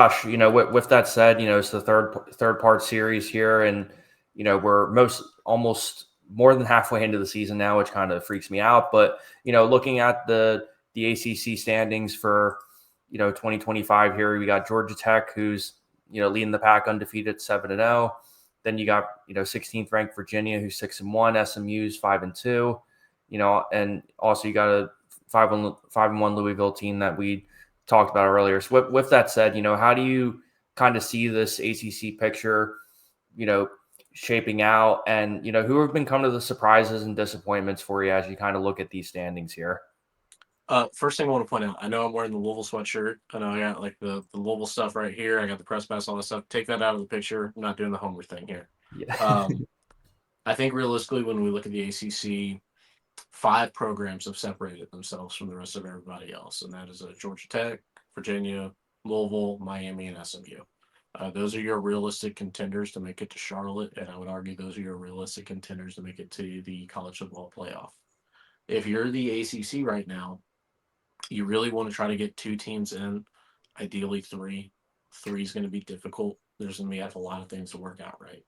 Gosh, with that said, it's the third part series here, and we're almost more than halfway into the season now, which kind of freaks me out. But looking at the ACC standings for 2025 here, we got Georgia Tech, who's leading the pack undefeated 7-0. Then you got 16th ranked Virginia, who's 6-1. SMU's 5-2. And also you got a 5-1 Louisville team that we talked about earlier. So with that said, how do you kind of see this ACC picture, shaping out, and who have been kind of the surprises and disappointments for you as you kind of look at these standings here? First thing I want to point out, I know I'm wearing the Louisville sweatshirt. I know I got like the Louisville stuff right here. I got the press pass, all that stuff. Take that out of the picture. I'm not doing the homer thing here. Yeah. I think realistically, when we look at the ACC, 5 programs have separated themselves from the rest of everybody else, and that is Georgia Tech, Virginia, Louisville, Miami, and SMU. Those are your realistic contenders to make it to Charlotte, and I would argue those are your realistic contenders to make it to the college football playoff. If you're the ACC right now, you really want to try to get 2 teams in, ideally 3. 3 is going to be difficult. There's going to be a lot of things to work out, right?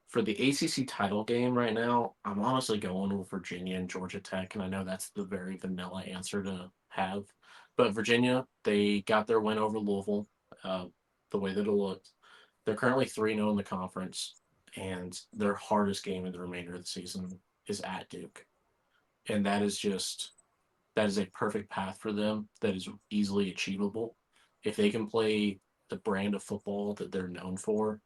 For the ACC title game right now, I'm honestly going with Virginia and Georgia Tech, and I know that's the very vanilla answer to have. But Virginia, they got their win over Louisville, the way that it looked. They're currently 3-0 in the conference, and their hardest game in the remainder of the season is at Duke. And that is a perfect path for them that is easily achievable. If they can play the brand of football that they're known for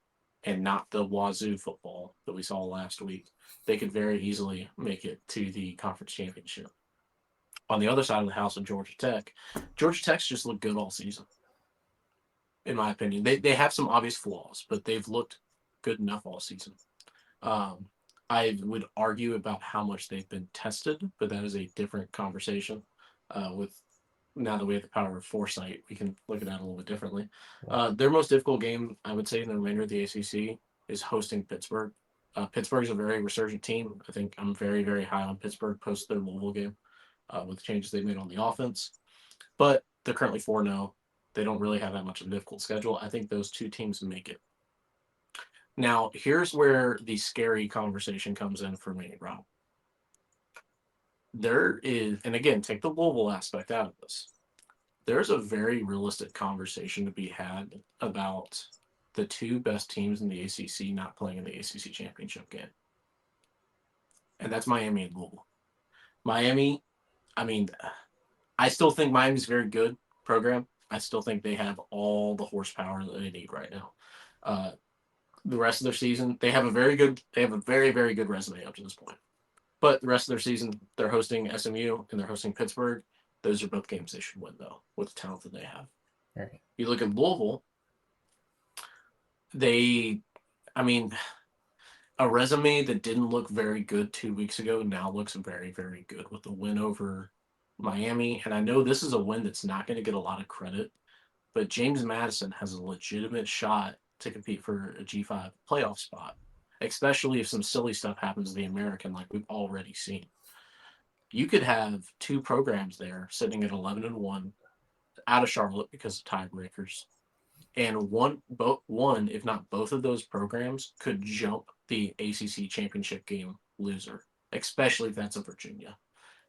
and not the wazoo football that we saw last week, they could very easily make it to the conference championship. On the other side of the house of Georgia Tech's just looked good all season, in my opinion. They have some obvious flaws, but they've looked good enough all season. Um, I would argue about how much they've been tested, but that is a different conversation. With now that we have the power of foresight, we can look at that a little bit differently. Their most difficult game, I would say, in the remainder of the ACC is hosting Pittsburgh. Pittsburgh's a very resurgent team. I think I'm very, very high on Pittsburgh post their Louisville game with the changes they made on the offense. But they're currently 4-0. They don't really have that much of a difficult schedule. I think those 2 teams make it. Now, here's where the scary conversation comes in for me, Rob. There is, and again, take the Louisville aspect out of this. There's a very realistic conversation to be had about the 2 best teams in the ACC not playing in the ACC championship game. And that's Miami and Louisville. Miami, I mean, I still think Miami's a very good program. I still think they have all the horsepower that they need right now. The rest of their season, they have a very, very good resume up to this point. But the rest of their season, they're hosting SMU and they're hosting Pittsburgh. Those are both games they should win, though, with the talent that they have. Right. You look at Louisville, a resume that didn't look very good 2 weeks ago now looks very, very good with the win over Miami. And I know this is a win that's not going to get a lot of credit, but James Madison has a legitimate shot to compete for a G5 playoff spot, especially if some silly stuff happens to the American like we've already seen. You could have 2 programs there sitting at 11-1 out of Charlotte because of tiebreakers. And one, if not both of those programs could jump the ACC championship game loser, especially if that's a Virginia.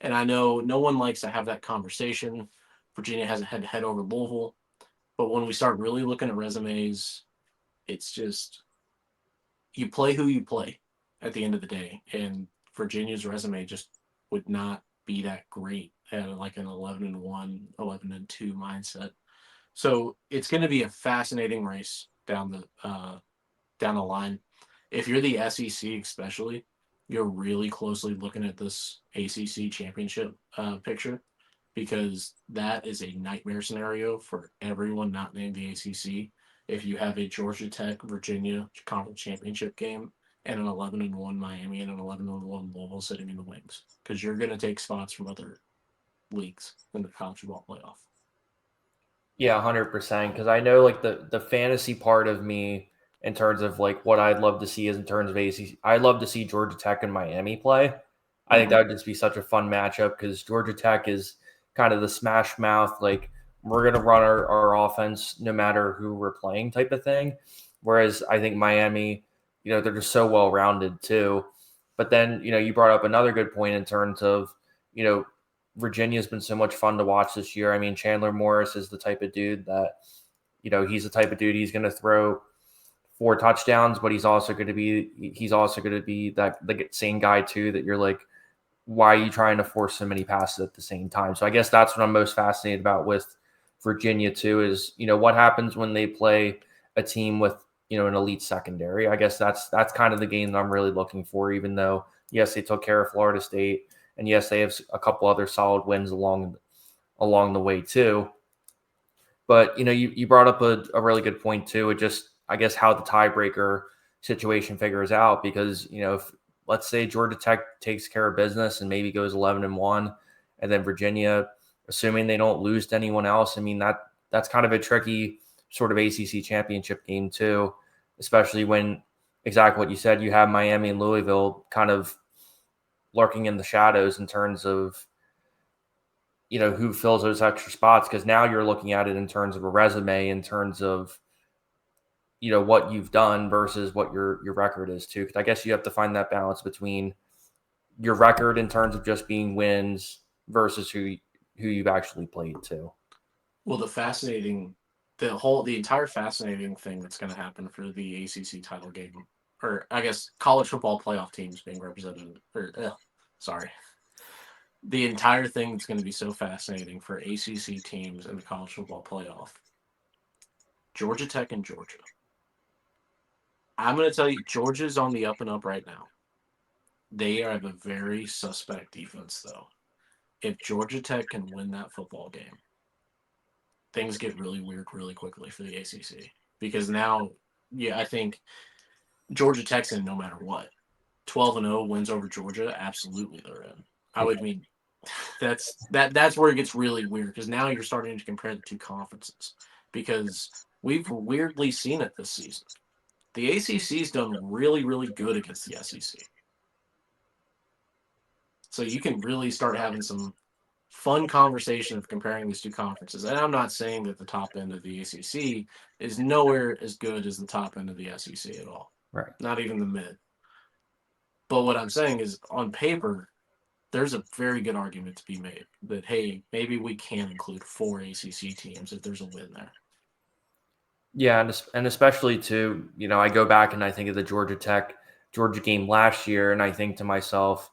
And I know no one likes to have that conversation. Virginia has a head over Louisville. But when we start really looking at resumes, it's just you play who you play at the end of the day. And Virginia's resume just would not be that great at like an 11-1, 11-2 mindset. So it's going to be a fascinating race down the line. If you're the SEC, especially, you're really closely looking at this ACC championship picture because that is a nightmare scenario for everyone not named the ACC. If you have a Georgia Tech, Virginia conference championship game and an 11-1 Miami and an 11-1 Louisville sitting in the wings, because you're going to take spots from other leagues in the college football playoff. Yeah, 100%. Because I know like the fantasy part of me in terms of like what I'd love to see is in terms of ACC. I'd love to see Georgia Tech and Miami play. I think that would just be such a fun matchup because Georgia Tech is kind of the smash mouth, like we're going to run our offense no matter who we're playing type of thing. Whereas I think Miami, they're just so well rounded too. But then, you brought up another good point in terms of, Virginia's been so much fun to watch this year. I mean, Chandler Morris is the type of dude that, he's the type of dude he's going to throw 4 touchdowns, but he's also going to be that the same guy too that you're like, why are you trying to force so many passes at the same time? So I guess that's what I'm most fascinated about with Virginia too is, what happens when they play a team with, an elite secondary. I guess that's kind of the game that I'm really looking for, even though, yes, they took care of Florida State, and yes, they have a couple other solid wins along the way too. But, you brought up a really good point too. It just, I guess, how the tiebreaker situation figures out, because, if, let's say Georgia Tech takes care of business and maybe goes 11-1, and then Virginia, assuming they don't lose to anyone else, I mean, that's kind of a tricky sort of ACC championship game too, especially when, exactly what you said, you have Miami and Louisville kind of lurking in the shadows in terms of, who fills those extra spots, because now you're looking at it in terms of a resume, in terms of, what you've done versus what your record is too. Because I guess you have to find that balance between your record in terms of just being wins versus who you've actually played too. Well, the entire fascinating thing that's going to happen for the ACC title game, or I guess college football playoff teams being represented, the entire thing that's going to be so fascinating for ACC teams in the college football playoff, Georgia Tech and Georgia. I'm going to tell you, Georgia's on the up and up right now. They have a very suspect defense, though. If Georgia Tech can win that football game, things get really weird really quickly for the ACC. Because now, I think Georgia Tech's in no matter what. 12-0 wins over Georgia, absolutely they're in. I would mean that's where it gets really weird, because now you're starting to compare the two conferences, because we've weirdly seen it this season. The ACC's done really, really good against the SEC. So you can really start having some fun conversation of comparing these two conferences. And I'm not saying that the top end of the ACC is nowhere as good as the top end of the SEC at all. Right. Not even the mid. But what I'm saying is, on paper, there's a very good argument to be made that, hey, maybe we can include 4 ACC teams if there's a win there. Yeah, and especially too, I go back and I think of the Georgia game last year, and I think to myself,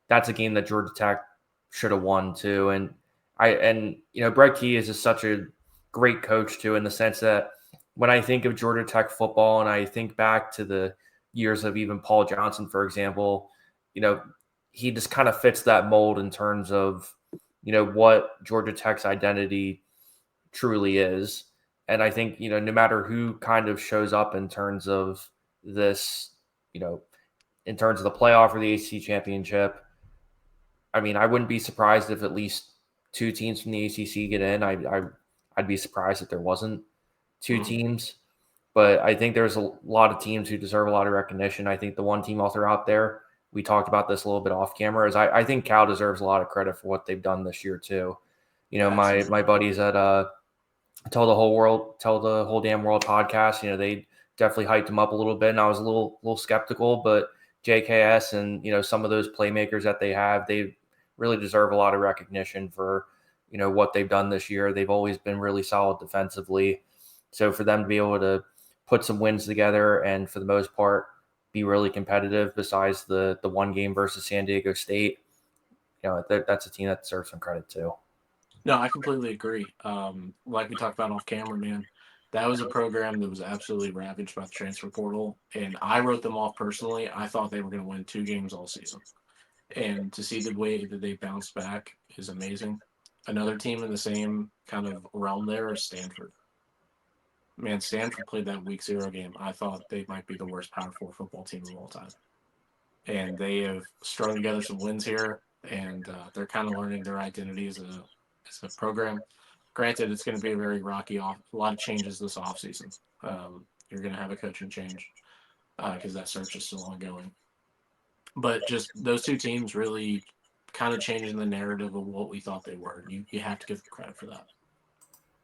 that's a game that Georgia Tech should have won too. And Brett Key is just such a great coach too, in the sense that when I think of Georgia Tech football and I think back to the years of even Paul Johnson, for example, he just kind of fits that mold in terms of, what Georgia Tech's identity truly is. And I think, no matter who kind of shows up in terms of this, in terms of the playoff or the ACC championship, I mean, I wouldn't be surprised if at least 2 teams from the ACC get in. I'd be surprised if there wasn't 2 teams. But I think there's a lot of teams who deserve a lot of recognition. I think the one team I'll throw out there, we talked about this a little bit off camera, is I think Cal deserves a lot of credit for what they've done this year too. My buddies at Tell the Whole Damn World podcast, they definitely hyped him up a little bit, and I was a little skeptical, but JKS and some of those playmakers that they have, they really deserve a lot of recognition for what they've done this year. They've always been really solid defensively, so for them to be able to put some wins together and for the most part be really competitive, besides the one game versus San Diego State, that's a team that deserves some credit too. No, I completely agree. Like we talked about off camera, man, that was a program that was absolutely ravaged by the transfer portal, and I wrote them off personally. I thought they were going to win 2 games all season, and to see the way that they bounced back is amazing. Another team in the same kind of realm there is Stanford. Man, Stanford played that week 0 game. I thought they might be the worst Power 4 football team of all time, and they have strung together some wins here, and they're kind of learning their identity as a program. Granted, it's going to be a very rocky a lot of changes this offseason. You're going to have a coaching change because that search is still ongoing. But just those 2 teams really kind of changing the narrative of what we thought they were. You have to give them credit for that.